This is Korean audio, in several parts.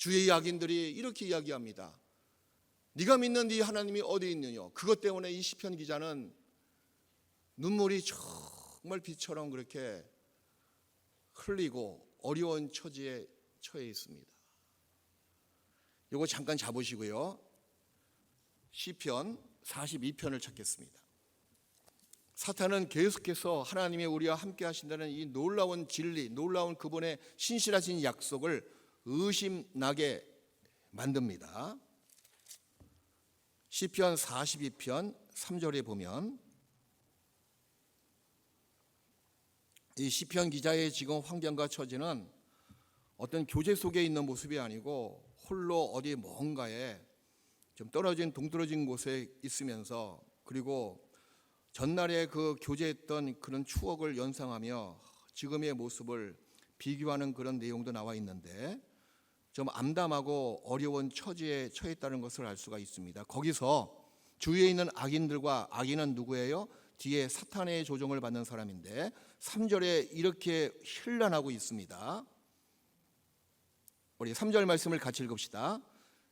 주의 악인들이 이렇게 이야기합니다. 네가 믿는 네 하나님이 어디 있느냐. 그것 때문에 이 시편 기자는 눈물이 정말 비처럼 그렇게 흘리고 어려운 처지에 처해 있습니다. 이거 잠깐 잡으시고요. 시편 42편을 찾겠습니다. 사탄은 계속해서 하나님이 우리와 함께 하신다는 이 놀라운 진리, 놀라운 그분의 신실하신 약속을 의심나게 만듭니다. 시편 42편 3절에 보면 이 시편 기자의 지금 환경과 처지는 어떤 교제 속에 있는 모습이 아니고 홀로 어디 뭔가에 좀 떨어진 동떨어진 곳에 있으면서 그리고 전날에 그 교제했던 그런 추억을 연상하며 지금의 모습을 비교하는 그런 내용도 나와 있는데 좀 암담하고 어려운 처지에 처했다는 것을 알 수가 있습니다. 거기서 주위에 있는 악인들과, 악인은 누구예요? 뒤에 사탄의 조종을 받는 사람인데 3절에 이렇게 hir난하고 있습니다. 우리 3절 말씀을 같이 읽읍시다.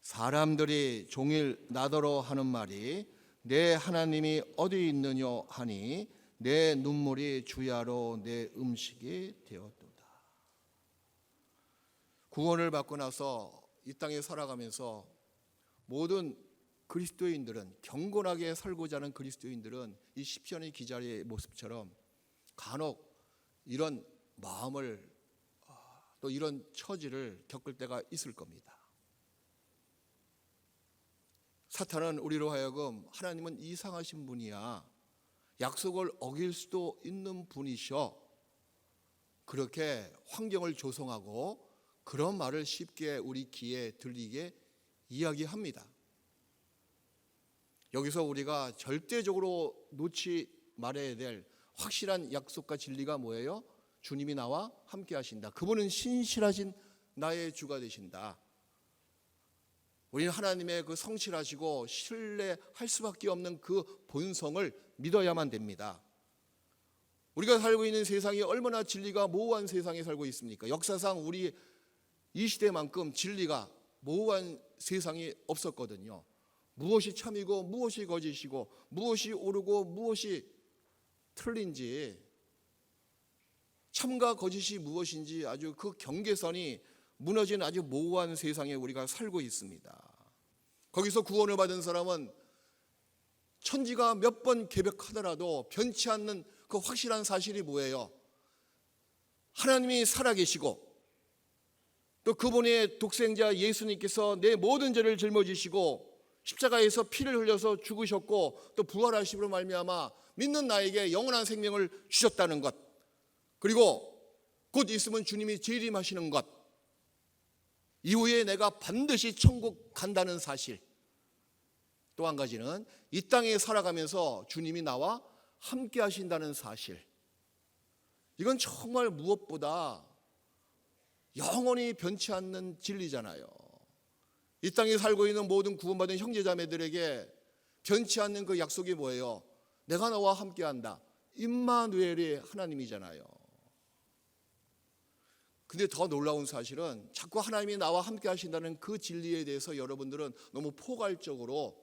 사람들이 종일 나더러 하는 말이 내 하나님이 어디 있느냐 하니 내 눈물이 주야로 내 음식이 되었도다. 구원을 받고 나서 이 땅에 살아가면서 모든 그리스도인들은, 경건하게 살고자 하는 그리스도인들은 이 시편의 기자의 모습처럼 간혹 이런 마음을, 또 이런 처지를 겪을 때가 있을 겁니다. 사탄은 우리로 하여금 하나님은 이상하신 분이야, 약속을 어길 수도 있는 분이셔, 그렇게 환경을 조성하고 그런 말을 쉽게 우리 귀에 들리게 이야기합니다. 여기서 우리가 절대적으로 놓지 말아야 될 확실한 약속과 진리가 뭐예요? 주님이 나와 함께 하신다. 그분은 신실하신 나의 주가 되신다. 우리는 하나님의 그 성실하시고 신뢰할 수밖에 없는 그 본성을 믿어야만 됩니다. 우리가 살고 있는 세상이 얼마나 진리가 모호한 세상에 살고 있습니까? 역사상 우리 이 시대만큼 진리가 모호한 세상이 없었거든요. 무엇이 참이고 무엇이 거짓이고 무엇이 옳고 무엇이 틀린지, 참과 거짓이 무엇인지 아주 그 경계선이 무너진 아주 모호한 세상에 우리가 살고 있습니다. 거기서 구원을 받은 사람은 천지가 몇 번 개벽하더라도 변치 않는 그 확실한 사실이 뭐예요? 하나님이 살아계시고 또 그분의 독생자 예수님께서 내 모든 죄를 짊어지시고 십자가에서 피를 흘려서 죽으셨고 또 부활하심으로 말미암아 믿는 나에게 영원한 생명을 주셨다는 것, 그리고 곧 있으면 주님이 재림하시는 것, 이후에 내가 반드시 천국 간다는 사실, 또 한 가지는 이 땅에 살아가면서 주님이 나와 함께 하신다는 사실, 이건 정말 무엇보다 영원히 변치 않는 진리잖아요. 이 땅에 살고 있는 모든 구원받은 형제자매들에게 변치 않는 그 약속이 뭐예요? 내가 너와 함께한다. 임마누엘이 하나님이잖아요. 근데 더 놀라운 사실은 자꾸 하나님이 나와 함께 하신다는 그 진리에 대해서 여러분들은 너무 포괄적으로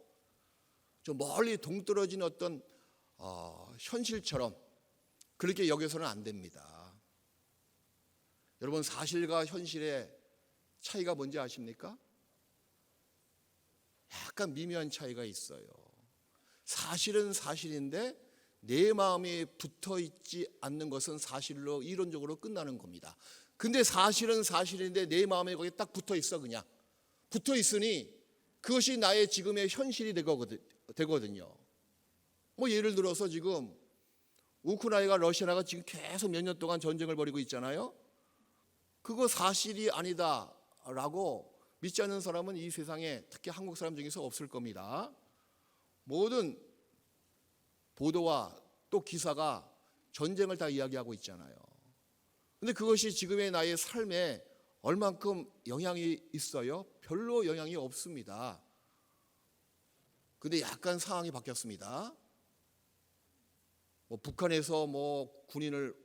좀 멀리 동떨어진 어떤 현실처럼 그렇게 여겨서는 안 됩니다. 여러분, 사실과 현실의 차이가 뭔지 아십니까? 약간 미묘한 차이가 있어요. 사실은 사실인데 내 마음이 붙어 있지 않는 것은 사실로 이론적으로 끝나는 겁니다. 근데 사실은 사실인데 내 마음에 거기 딱 붙어 있어. 그냥 붙어 있으니 그것이 나의 지금의 현실이 되거든요. 뭐 예를 들어서 지금 우크라이나가 러시아가 지금 계속 몇 년 동안 전쟁을 벌이고 있잖아요. 그거 사실이 아니다라고 믿지 않는 사람은 이 세상에 특히 한국 사람 중에서 없을 겁니다. 모든 보도와 또 기사가 전쟁을 다 이야기하고 있잖아요. 근데 그것이 지금의 나의 삶에 얼만큼 영향이 있어요? 별로 영향이 없습니다. 근데 약간 상황이 바뀌었습니다. 북한에서 군인을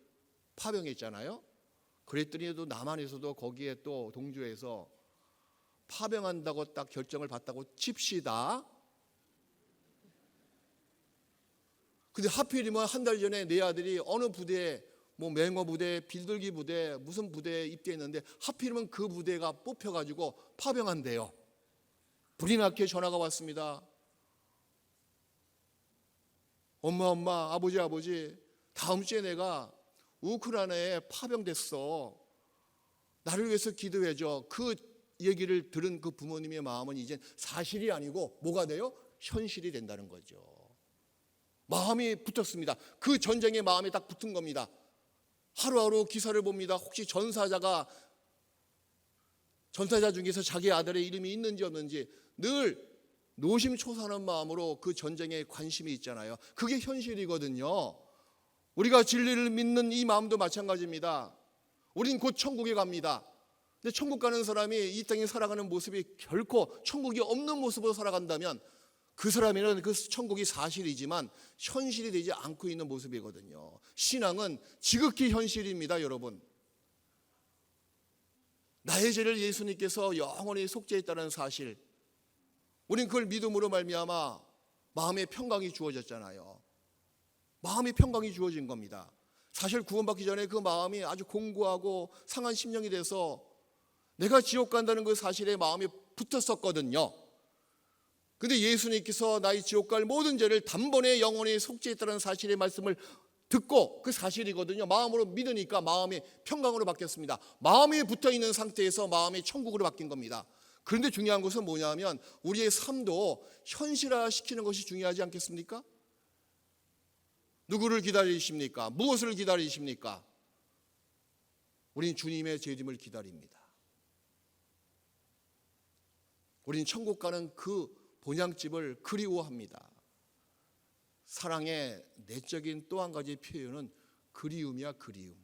파병했잖아요. 그랬더니 또 남한에서도 거기에 또 동조해서 파병한다고 딱 결정을 받다고 칩시다. 근데 하필이면 한 달 전에 내 아들이 어느 부대에 뭐 맹호 부대, 빌들기 부대, 무슨 부대에 입대했는데 하필이면 그 부대가 뽑혀가지고 파병한대요. 불이 나게 전화가 왔습니다. 엄마, 아버지, 다음 주에 내가 우크라이나에 파병됐어. 나를 위해서 기도해줘. 그 얘기를 들은 그 부모님의 마음은 이제 사실이 아니고 뭐가 돼요? 현실이 된다는 거죠. 마음이 붙었습니다. 그 전쟁에 마음이 딱 붙은 겁니다. 하루하루 기사를 봅니다. 혹시 전사자 중에서 자기 아들의 이름이 있는지 없는지 늘 노심초사하는 마음으로 그 전쟁에 관심이 있잖아요. 그게 현실이거든요. 우리가 진리를 믿는 이 마음도 마찬가지입니다. 우린 곧 천국에 갑니다. 근데 천국 가는 사람이 이 땅에 살아가는 모습이 결코 천국이 없는 모습으로 살아간다면 그 사람에는 그 천국이 사실이지만 현실이 되지 않고 있는 모습이거든요. 신앙은 지극히 현실입니다, 여러분. 나의 죄를 예수님께서 영원히 속죄했다는 사실, 우린 그걸 믿음으로 말미암아 마음의 평강이 주어졌잖아요. 마음의 평강이 주어진 겁니다. 사실 구원받기 전에 그 마음이 아주 공고하고 상한 심령이 돼서 내가 지옥 간다는 그 사실에 마음이 붙었었거든요. 근데 예수님께서 나의 지옥 갈 모든 죄를 단번에 영원히 속죄했다는 사실의 말씀을 듣고, 그 사실이거든요. 마음으로 믿으니까 마음이 평강으로 바뀌었습니다. 마음이 붙어있는 상태에서 마음이 천국으로 바뀐 겁니다. 그런데 중요한 것은 뭐냐면 우리의 삶도 현실화시키는 것이 중요하지 않겠습니까? 누구를 기다리십니까? 무엇을 기다리십니까? 우린 주님의 재림을 기다립니다. 우린 천국 가는 그 본향집을 그리워합니다. 사랑의 내적인 또 한 가지 표현은 그리움이야, 그리움.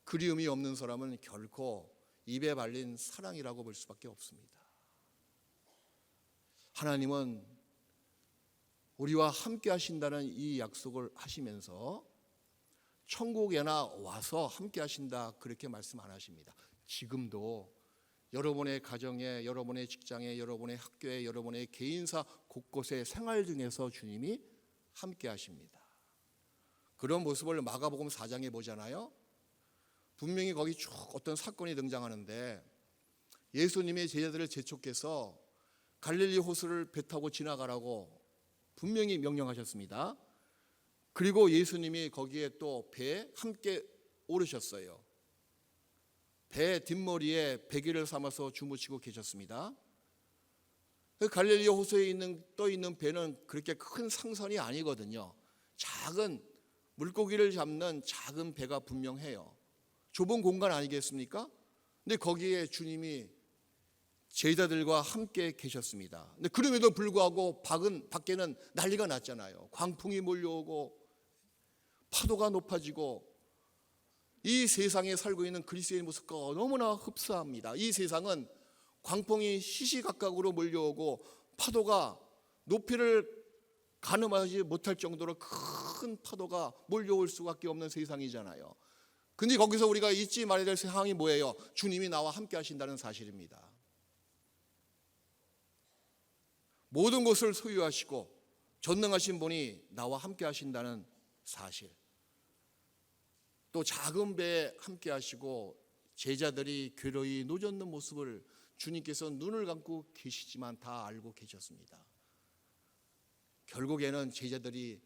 그리움이 없는 사람은 결코 입에 발린 사랑이라고 볼 수밖에 없습니다. 하나님은 우리와 함께 하신다는 이 약속을 하시면서 천국에나 와서 함께 하신다 그렇게 말씀 안 하십니다. 지금도 여러분의 가정에, 여러분의 직장에, 여러분의 학교에, 여러분의 개인사 곳곳의 생활 중에서 주님이 함께 하십니다. 그런 모습을 마가복음 4장에 보잖아요. 분명히 거기 쭉 어떤 사건이 등장하는데 예수님의 제자들을 재촉해서 갈릴리 호수를 배 타고 지나가라고 분명히 명령하셨습니다. 그리고 예수님이 거기에 또 배에 함께 오르셨어요. 배 뒷머리에 베개를 삼아서 주무시고 계셨습니다. 갈릴리 호수에 떠 있는 배는 그렇게 큰 상선이 아니거든요. 작은 물고기를 잡는 작은 배가 분명해요. 좁은 공간 아니겠습니까? 근데 거기에 주님이 제자들과 함께 계셨습니다. 근데 그럼에도 불구하고 밖에는 난리가 났잖아요. 광풍이 몰려오고 파도가 높아지고 이 세상에 살고 있는 그리스도의 모습과 너무나 흡사합니다. 이 세상은 광풍이 시시각각으로 몰려오고 파도가 높이를 가늠하지 못할 정도로 큰 파도가 몰려올 수밖에 없는 세상이잖아요. 근데 거기서 우리가 잊지 말아야 될 상황이 뭐예요? 주님이 나와 함께 하신다는 사실입니다. 모든 것을 소유하시고 전능하신 분이 나와 함께 하신다는 사실, 또 작은 배에 함께 하시고 제자들이 괴로이 노젓는 모습을 주님께서 눈을 감고 계시지만 다 알고 계셨습니다. 결국에는 제자들이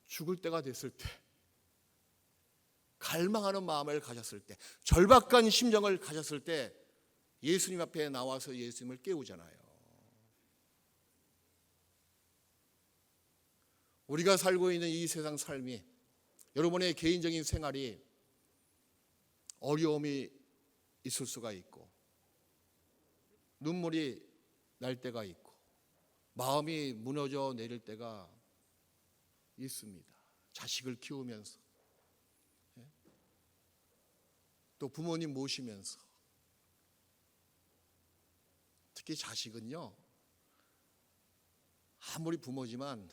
죽을 때가 됐을 때, 갈망하는 마음을 가졌을 때, 절박한 심정을 가졌을 때 예수님 앞에 나와서 예수님을 깨우잖아요. 우리가 살고 있는 이 세상 삶이, 여러분의 개인적인 생활이 어려움이 있을 수가 있고 눈물이 날 때가 있고 마음이 무너져 내릴 때가 있습니다. 자식을 키우면서, 또 부모님 모시면서. 특히 자식은요, 아무리 부모지만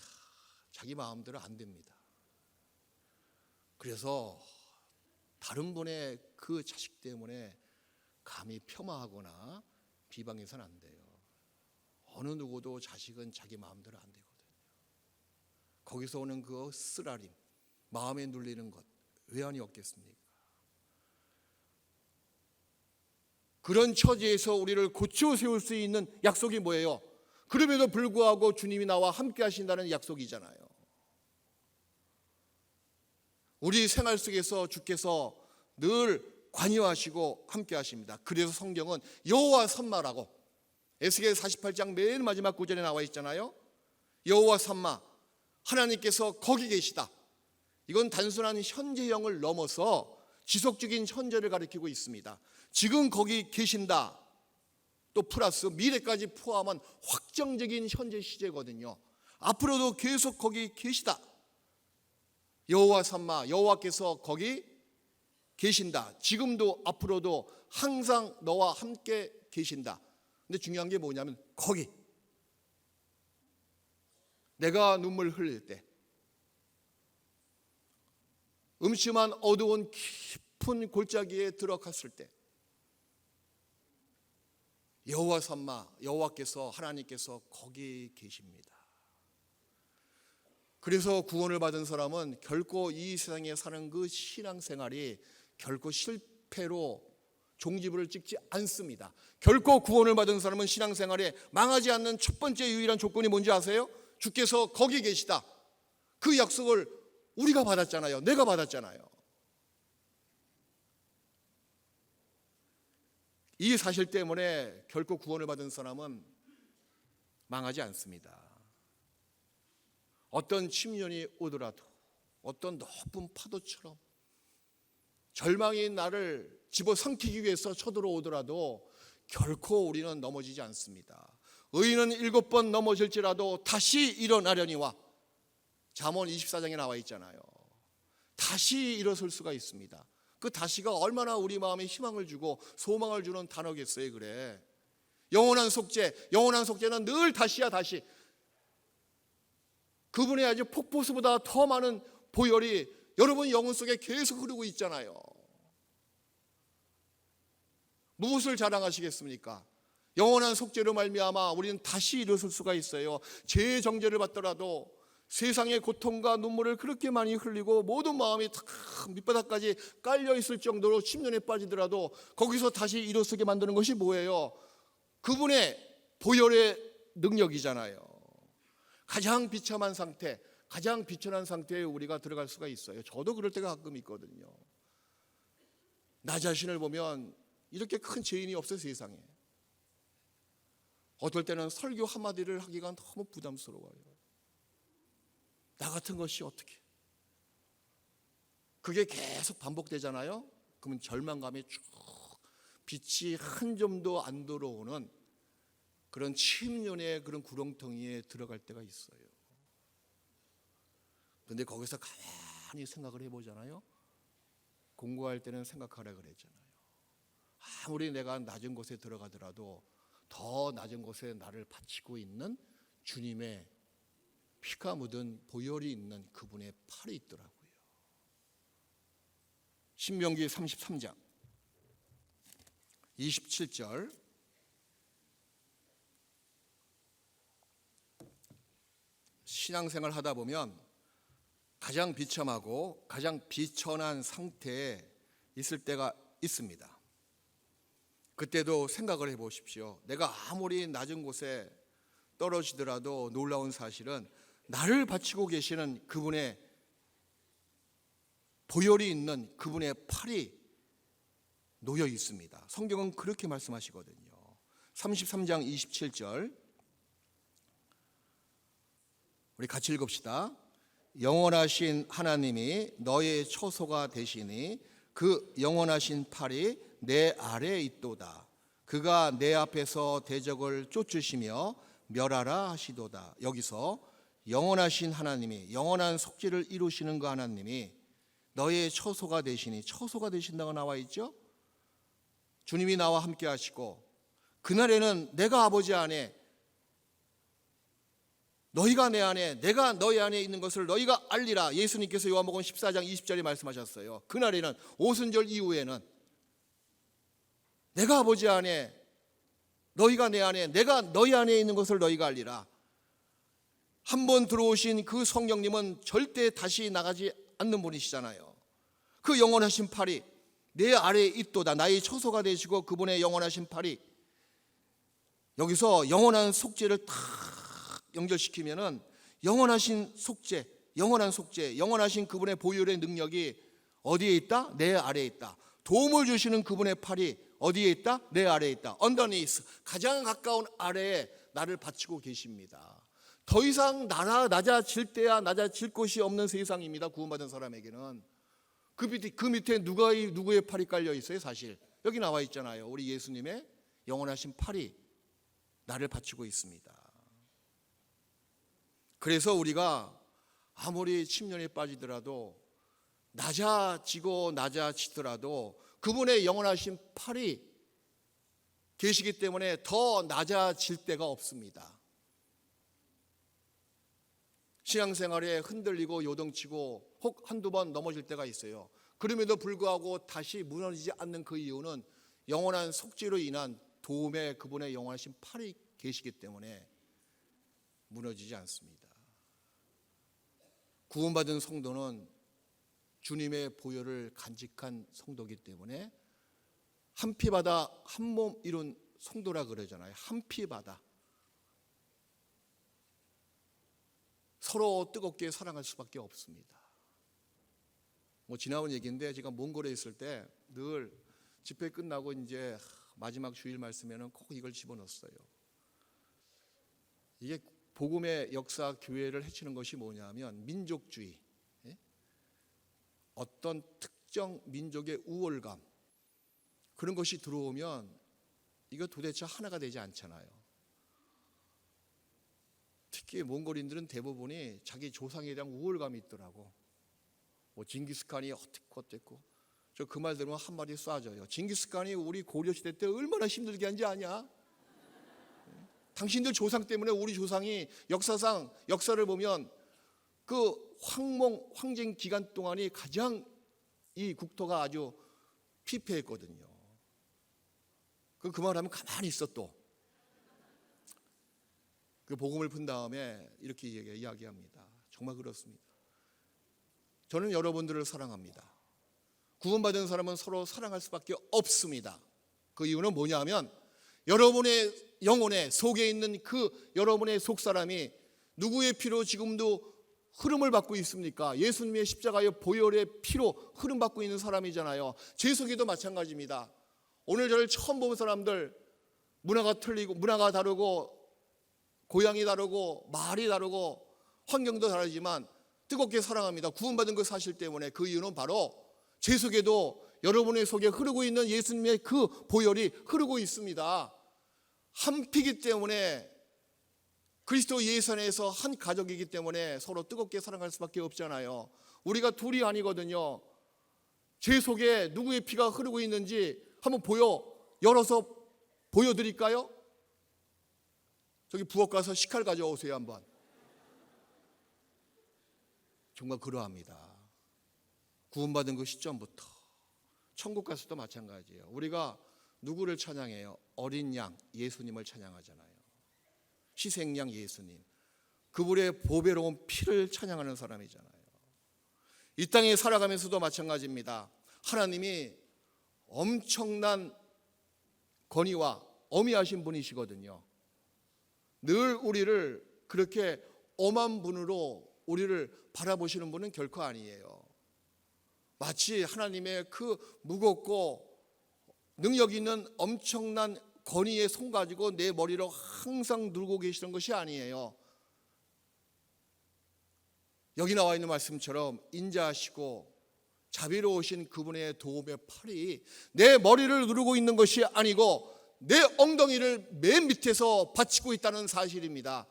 자기 마음대로 안 됩니다. 그래서 다른 분의 그 자식 때문에 감히 폄하하거나 비방해서는 안 돼요. 어느 누구도 자식은 자기 마음대로 안 되거든요. 거기서 오는 그 쓰라림, 마음에 눌리는 것 외환이 없겠습니까? 그런 처지에서 우리를 고쳐 세울 수 있는 약속이 뭐예요? 그럼에도 불구하고 주님이 나와 함께 하신다는 약속이잖아요. 우리 생활 속에서 주께서 늘 관여하시고 함께 하십니다. 그래서 성경은 여호와 삼마라고 에스겔 48장 맨 마지막 구절에 나와 있잖아요. 여호와 삼마, 하나님께서 거기 계시다. 이건 단순한 현재형을 넘어서 지속적인 현재를 가리키고 있습니다. 지금 거기 계신다. 또 플러스 미래까지 포함한 확정적인 현재 시제거든요. 앞으로도 계속 거기 계시다. 여호와 삼마, 여호와께서 거기 계신다. 지금도 앞으로도 항상 너와 함께 계신다. 근데 중요한 게 뭐냐면 거기 내가 눈물 흘릴 때, 음침한 어두운 깊은 골짜기에 들어갔을 때 여호와 삼마, 여호와께서 하나님께서 거기 계십니다. 그래서 구원을 받은 사람은 결코 이 세상에 사는 그 신앙생활이 결코 실패로 종지부를 찍지 않습니다. 결코 구원을 받은 사람은 신앙생활에 망하지 않는 첫 번째 유일한 조건이 뭔지 아세요? 주께서 거기 계시다. 그 약속을 우리가 받았잖아요. 내가 받았잖아요. 이 사실 때문에 결코 구원을 받은 사람은 망하지 않습니다. 어떤 침륜이 오더라도, 어떤 높은 파도처럼 절망이 나를 집어삼키기 위해서 쳐들어오더라도 결코 우리는 넘어지지 않습니다. 의인은 7번 넘어질지라도 다시 일어나려니와, 잠언 24장에 나와 있잖아요. 다시 일어설 수가 있습니다. 그 다시가 얼마나 우리 마음에 희망을 주고 소망을 주는 단어겠어요. 그래, 영원한 속죄, 영원한 속죄는 늘 다시야 다시. 그분의 아주 폭포수보다 더 많은 보혈이 여러분 영혼 속에 계속 흐르고 있잖아요. 무엇을 자랑하시겠습니까? 영원한 속죄로 말미암아 우리는 다시 일어설 수가 있어요. 죄의 정죄를 받더라도 세상의 고통과 눈물을 그렇게 많이 흘리고 모든 마음이 다 밑바닥까지 깔려 있을 정도로 침륜에 빠지더라도 거기서 다시 일어서게 만드는 것이 뭐예요? 그분의 보혈의 능력이잖아요. 가장 비참한 상태, 가장 비천한 상태에 우리가 들어갈 수가 있어요. 저도 그럴 때가 가끔 있거든요. 나 자신을 보면 이렇게 큰 죄인이 없어요, 세상에. 어떨 때는 설교 한마디를 하기가 너무 부담스러워요. 나 같은 것이 어떻게? 그게 계속 반복되잖아요. 그러면 절망감이 쭉 빛이 한 점도 안 들어오는 그런 침륜의 그런 구렁텅이에 들어갈 때가 있어요. 그런데 거기서 가만히 생각을 해보잖아요. 공부할 때는 생각하라 그랬잖아요. 아무리 내가 낮은 곳에 들어가더라도 더 낮은 곳에 나를 바치고 있는 주님의 피가 묻은 보혈이 있는 그분의 팔이 있더라고요. 신명기 33장 27절, 신앙생활 하다 보면 가장 비참하고 가장 비천한 상태에 있을 때가 있습니다. 그때도 생각을 해보십시오. 내가 아무리 낮은 곳에 떨어지더라도 놀라운 사실은 나를 바치고 계시는 그분의 보혈이 있는 그분의 팔이 놓여 있습니다. 성경은 그렇게 말씀하시거든요. 33장 27절 우리 같이 읽읍시다. 영원하신 하나님이 너의 처소가 되시니 그 영원하신 팔이 내 아래에 있도다. 그가 내 앞에서 대적을 쫓으시며 멸하라 하시도다. 여기서 영원하신 하나님이, 영원한 속죄를 이루시는 그 하나님이 너의 처소가 되시니, 처소가 되신다고 나와 있죠. 주님이 나와 함께 하시고 그날에는 내가 아버지 안에, 너희가 내 안에, 내가 너희 안에 있는 것을 너희가 알리라. 예수님께서 요한복음 14장 20절에 말씀하셨어요. 그날에는, 오순절 이후에는 내가 아버지 안에, 너희가 내 안에, 내가 너희 안에 있는 것을 너희가 알리라. 한번 들어오신 그 성령님은 절대 다시 나가지 않는 분이시잖아요. 그 영원하신 팔이 내 아래에 있도다. 나의 처소가 되시고 그분의 영원하신 팔이, 여기서 영원한 속죄를 탁 연결시키면은 영원하신 속죄, 영원하신 그분의 보혈의 능력이 어디에 있다? 내 아래에 있다. 도움을 주시는 그분의 팔이 어디에 있다? 내 아래에 있다. underneath, 가장 가까운 아래에 나를 바치고 계십니다. 더 이상 낮아질 때야 낮아질 곳이 없는 세상입니다. 구원받은 사람에게는. 그 밑에 누구의 팔이 깔려 있어요? 사실 여기 나와 있잖아요. 우리 예수님의 영원하신 팔이 나를 바치고 있습니다. 그래서 우리가 아무리 침륜에 빠지더라도, 낮아지더라도 그분의 영원하신 팔이 계시기 때문에 더 낮아질 데가 없습니다. 신앙생활에 흔들리고 요동치고 혹 한두 번 넘어질 때가 있어요. 그럼에도 불구하고 다시 무너지지 않는 그 이유는 영원한 속죄로 인한 도움의 그분의 영원하신 팔이 계시기 때문에 무너지지 않습니다. 구원받은 성도는 주님의 보혈을 간직한 성도이기 때문에 한 피바다 한 몸 이룬 성도라 그러잖아요. 한 피바다. 서로 뜨겁게 사랑할 수밖에 없습니다. 지나온 얘기인데, 제가 몽골에 있을 때 늘 집회 끝나고 이제 마지막 주일 말씀에는 꼭 이걸 집어넣었어요. 이게 복음의 역사, 교회를 해치는 것이 뭐냐면 민족주의, 어떤 특정 민족의 우월감, 그런 것이 들어오면 이거 도대체 하나가 되지 않잖아요. 특히 몽골인들은 대부분이 자기 조상에 대한 우월감이 있더라고. 징기스칸이 어땠고, 저 그 말 들으면 한마디 쏴줘요. 징기스칸이 우리 고려시대 때 얼마나 힘들게 한지 아냐? 당신들 조상 때문에 우리 조상이 역사를 보면 그 황쟁 기간 동안이 가장 이 국토가 아주 피폐했거든요. 그 말하면 가만히 있어. 또 그 복음을 푼 다음에 이렇게 이야기합니다. 정말 그렇습니다. 저는 여러분들을 사랑합니다. 구원받은 사람은 서로 사랑할 수밖에 없습니다. 그 이유는 뭐냐면 여러분의 영혼에 속에 있는 그 여러분의 속사람이 누구의 피로 지금도 흐름을 받고 있습니까? 예수님의 십자가의 보혈의 피로 흐름 받고 있는 사람이잖아요. 제 속에도 마찬가지입니다. 오늘 저를 처음 본 사람들, 문화가 틀리고, 문화가 다르고, 고향이 다르고, 말이 다르고, 환경도 다르지만 뜨겁게 사랑합니다. 구원받은 그 사실 때문에. 그 이유는 바로 제 속에도 여러분의 속에 흐르고 있는 예수님의 그 보혈이 흐르고 있습니다. 한 피기 때문에, 그리스도 예수 안에서 한 가족이기 때문에 서로 뜨겁게 사랑할 수밖에 없잖아요. 우리가 둘이 아니거든요. 제 속에 누구의 피가 흐르고 있는지 한번 열어서 보여드릴까요? 저기 부엌 가서 식칼 가져오세요. 한번. 정말 그러합니다. 구원받은 그 시점부터 천국 가서도 마찬가지예요. 우리가 누구를 찬양해요? 어린 양 예수님을 찬양하잖아요. 희생양 예수님, 그분의 보배로운 피를 찬양하는 사람이잖아요. 이 땅에 살아가면서도 마찬가지입니다. 하나님이 엄청난 권위와 어미하신 분이시거든요. 늘 우리를 그렇게 엄한 분으로 우리를 바라보시는 분은 결코 아니에요. 마치 하나님의 그 무겁고 능력 있는 엄청난 권위의 손 가지고 내 머리로 항상 누르고 계시는 것이 아니에요. 여기 나와 있는 말씀처럼 인자하시고 자비로우신 그분의 도움의 팔이 내 머리를 누르고 있는 것이 아니고 내 엉덩이를 맨 밑에서 받치고 있다는 사실입니다.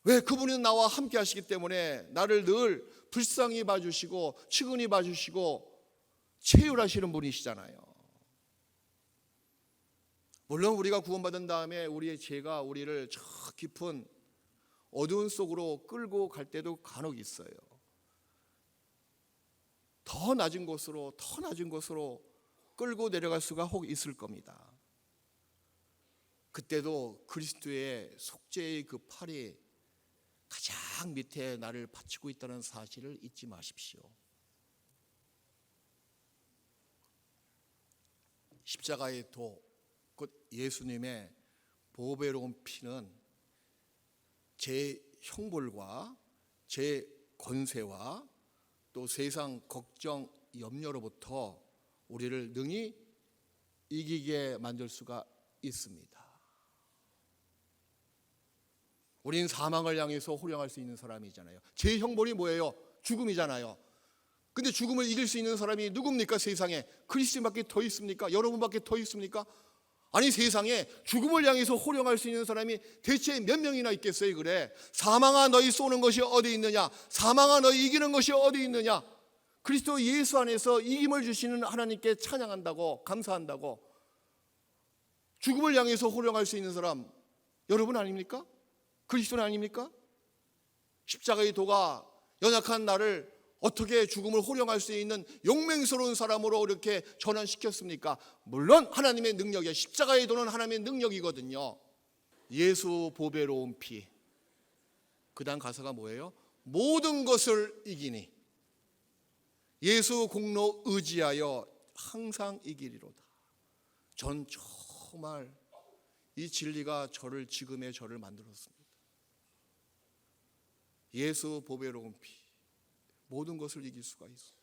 왜? 그분은 나와 함께 하시기 때문에 나를 늘 불쌍히 봐주시고 측은히 봐주시고 체휼하시는 분이시잖아요. 물론 우리가 구원받은 다음에 우리의 죄가 우리를 저 깊은 어두운 속으로 끌고 갈 때도 간혹 있어요. 더 낮은 곳으로 끌고 내려갈 수가 혹 있을 겁니다. 그때도 그리스도의 속죄의 그 팔이 가장 밑에 나를 받치고 있다는 사실을 잊지 마십시오. 십자가의 도, 곧 예수님의 보배로운 피는 제 형벌과 제 권세와 또 세상 걱정, 염려로부터 우리를 능히 이기게 만들 수가 있습니다. 우린 사망을 향해서 호령할 수 있는 사람이잖아요. 제 형벌이 뭐예요? 죽음이잖아요. 근데 죽음을 이길 수 있는 사람이 누굽니까? 세상에 그리스도밖에 더 있습니까? 여러분밖에 더 있습니까? 아니, 세상에 죽음을 향해서 호령할 수 있는 사람이 대체 몇 명이나 있겠어요? 그래, 사망아 너희 쏘는 것이 어디 있느냐? 사망아 너희 이기는 것이 어디 있느냐? 그리스도 예수 안에서 이김을 주시는 하나님께 찬양한다고, 감사한다고. 죽음을 향해서 호령할 수 있는 사람 여러분 아닙니까? 그리스도는 아닙니까? 십자가의 도가 연약한 나를 어떻게 죽음을 호령할 수 있는 용맹스러운 사람으로 이렇게 전환시켰습니까? 물론 하나님의 능력이에요. 십자가의 도는 하나님의 능력이거든요. 예수 보배로운 피. 그 다음 가사가 뭐예요? 모든 것을 이기니 예수 공로 의지하여 항상 이기리로다. 전 정말 이 진리가 저를, 지금의 저를 만들었습니다. 예수 보배로운 피, 모든 것을 이길 수가 있어요.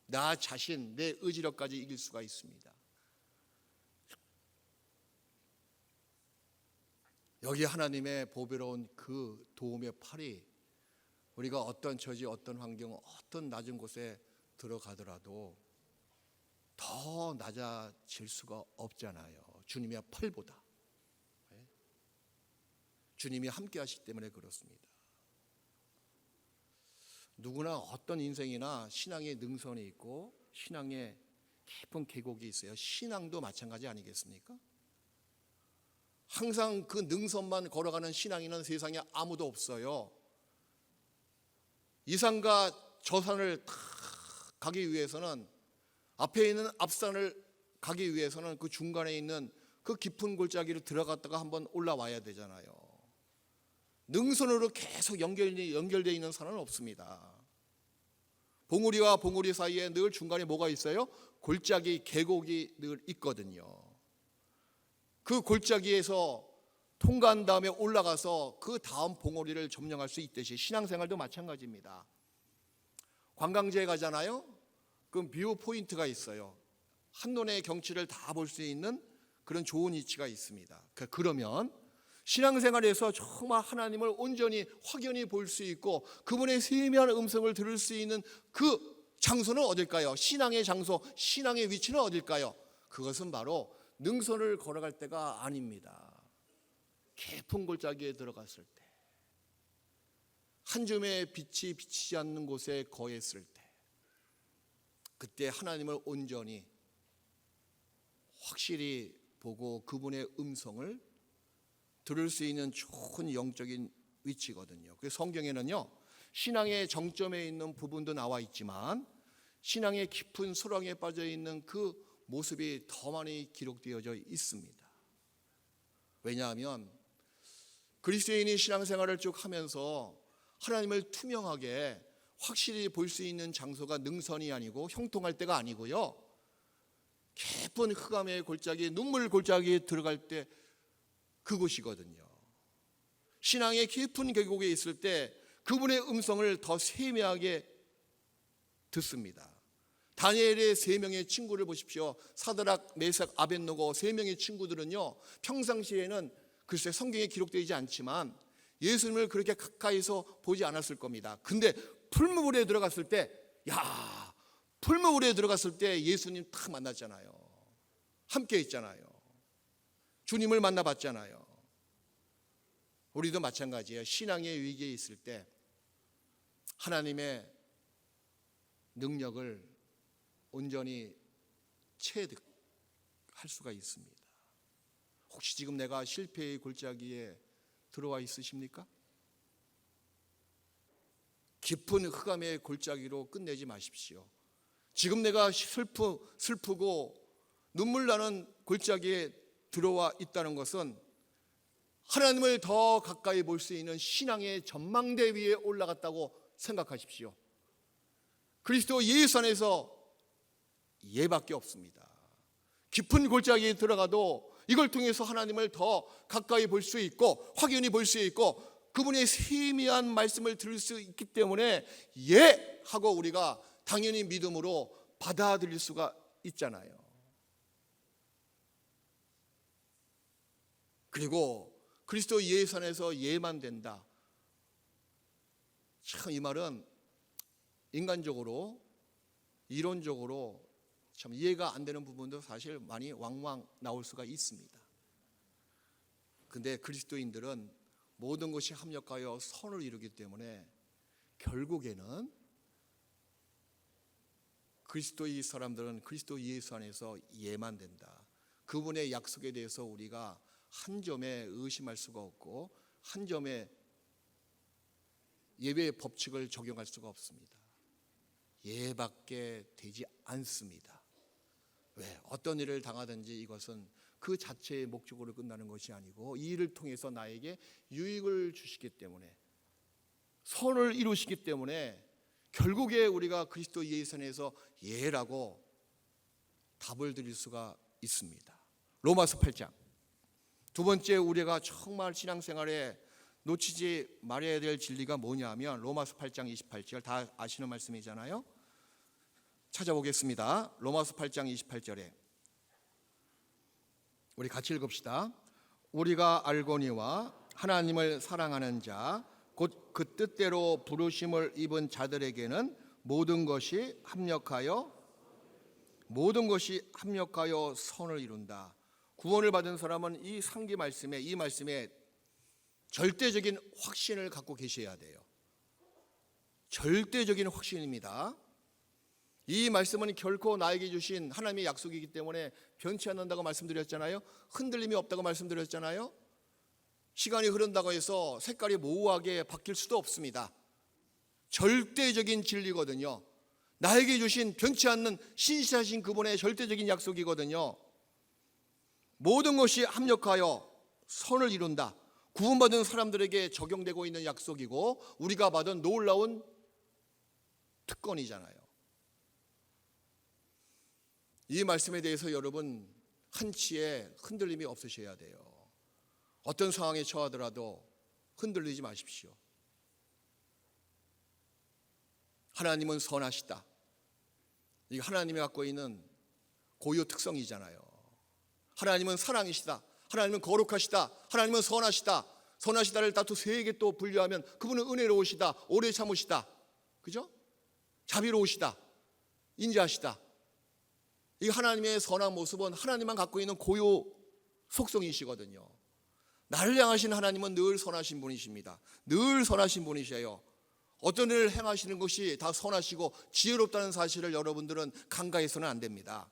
나 자신, 내 의지력까지 이길 수가 있습니다. 여기 하나님의 보배로운 그 도움의 팔이 우리가 어떤 처지, 어떤 환경, 어떤 낮은 곳에 들어가더라도 더 낮아질 수가 없잖아요. 주님의 팔보다. 주님이 함께 하시기 때문에 그렇습니다. 누구나 어떤 인생이나 신앙의 능선이 있고 신앙의 깊은 계곡이 있어요. 신앙도 마찬가지 아니겠습니까? 항상 그 능선만 걸어가는 신앙인은 세상에 아무도 없어요. 이 산과 저 산을 다 가기 위해서는, 앞에 있는 앞산을 가기 위해서는 그 중간에 있는 그 깊은 골짜기로 들어갔다가 한번 올라와야 되잖아요. 능선으로 계속 연결되어 있는 산은 없습니다. 봉우리와 봉우리 사이에 늘 중간에 뭐가 있어요? 골짜기, 계곡이 늘 있거든요. 그 골짜기에서 통과한 다음에 올라가서 그 다음 봉우리를 점령할 수 있듯이 신앙생활도 마찬가지입니다. 관광지에 가잖아요. 그 뷰 포인트가 있어요. 한눈에 경치를 다 볼 수 있는 그런 좋은 위치가 있습니다. 그러면 신앙생활에서 정말 하나님을 온전히 확연히 볼 수 있고 그분의 세미한 음성을 들을 수 있는 그 장소는 어딜까요? 신앙의 장소, 신앙의 위치는 어딜까요? 그것은 바로 능선을 걸어갈 때가 아닙니다. 깊은 골짜기에 들어갔을 때, 한 줌의 빛이 비치지 않는 곳에 거했을 때, 그때 하나님을 온전히 확실히 보고 그분의 음성을 들을 수 있는 좋은 영적인 위치거든요. 그래서 성경에는요, 신앙의 정점에 있는 부분도 나와 있지만 신앙의 깊은 수렁에 빠져 있는 그 모습이 더 많이 기록되어져 있습니다. 왜냐하면 그리스도인이 신앙생활을 쭉 하면서 하나님을 투명하게 확실히 볼 수 있는 장소가 능선이 아니고 형통할 때가 아니고요, 깊은 흑암의 골짜기, 눈물 골짜기에 들어갈 때 그곳이거든요. 신앙의 깊은 계곡에 있을 때 그분의 음성을 더 세미하게 듣습니다. 다니엘의 3명의 친구를 보십시오. 사드락, 메삭, 아벳노고 3명의 친구들은요, 평상시에는 글쎄 성경에 기록되지 않지만 예수님을 그렇게 가까이서 보지 않았을 겁니다. 근데 풀무불에 들어갔을 때, 풀무불에 들어갔을 때 예수님 딱 만났잖아요. 함께 있잖아요. 주님을 만나봤잖아요. 우리도 마찬가지예요. 신앙의 위기에 있을 때 하나님의 능력을 온전히 체득할 수가 있습니다. 혹시 지금 내가 실패의 골짜기에 들어와 있으십니까? 깊은 흑암의 골짜기로 끝내지 마십시오. 지금 내가 슬프고 눈물 나는 골짜기에 들어와 있다는 것은 하나님을 더 가까이 볼 수 있는 신앙의 전망대 위에 올라갔다고 생각하십시오. 그리스도 예수 안에서 예밖에 없습니다. 깊은 골짜기에 들어가도 이걸 통해서 하나님을 더 가까이 볼 수 있고 확연히 볼 수 있고 그분의 세미한 말씀을 들을 수 있기 때문에 예 하고 우리가 당연히 믿음으로 받아들일 수가 있잖아요. 그리고 그리스도 예수 안에서 예만 된다. 참 이 말은 인간적으로 이론적으로 참 이해가 안 되는 부분도 사실 많이 왕왕 나올 수가 있습니다. 근데 그리스도인들은 모든 것이 합력하여 선을 이루기 때문에 결국에는 그리스도의 사람들은 그리스도 예수 안에서 예만 된다. 그분의 약속에 대해서 우리가 한 점에 의심할 수가 없고 한 점에 예배의 법칙을 적용할 수가 없습니다. 예밖에 되지 않습니다. 왜? 어떤 일을 당하든지 이것은 그 자체의 목적으로 끝나는 것이 아니고 이 일을 통해서 나에게 유익을 주시기 때문에 선을 이루시기 때문에 결국에 우리가 그리스도 예수 안에서 예라고 답을 드릴 수가 있습니다. 로마서 8장 두 번째 우리가 정말 신앙생활에 놓치지 말아야 될 진리가 뭐냐면 로마서 8장 28절 다 아시는 말씀이잖아요. 찾아보겠습니다. 로마서 8장 28절에 우리 같이 읽읍시다. 우리가 알거니와 하나님을 사랑하는 자 곧 그 뜻대로 부르심을 입은 자들에게는 모든 것이 합력하여 선을 이룬다. 구원을 받은 사람은 이 상기 말씀에 이 말씀에 절대적인 확신을 갖고 계셔야 돼요. 절대적인 확신입니다. 이 말씀은 결코 나에게 주신 하나님의 약속이기 때문에 변치 않는다고 말씀드렸잖아요. 흔들림이 없다고 말씀드렸잖아요. 시간이 흐른다고 해서 색깔이 모호하게 바뀔 수도 없습니다. 절대적인 진리거든요. 나에게 주신 변치 않는 신실하신 그분의 절대적인 약속이거든요. 모든 것이 합력하여 선을 이룬다. 구원받은 사람들에게 적용되고 있는 약속이고 우리가 받은 놀라운 특권이잖아요. 이 말씀에 대해서 여러분 한치의 흔들림이 없으셔야 돼요. 어떤 상황에 처하더라도 흔들리지 마십시오. 하나님은 선하시다. 이게 하나님이 갖고 있는 고유 특성이잖아요. 하나님은 사랑이시다. 하나님은 거룩하시다. 하나님은 선하시다. 선하시다를 또 세 개 또 분류하면 그분은 은혜로우시다. 오래 참으시다. 그죠? 자비로우시다. 인자하시다. 이 하나님의 선한 모습은 하나님만 갖고 있는 고유 속성이시거든요. 나를 향하신 하나님은 늘 선하신 분이십니다. 늘 선하신 분이셔요. 어떤 일을 행하시는 것이 다 선하시고 지혜롭다는 사실을 여러분들은 간과해서는 안 됩니다.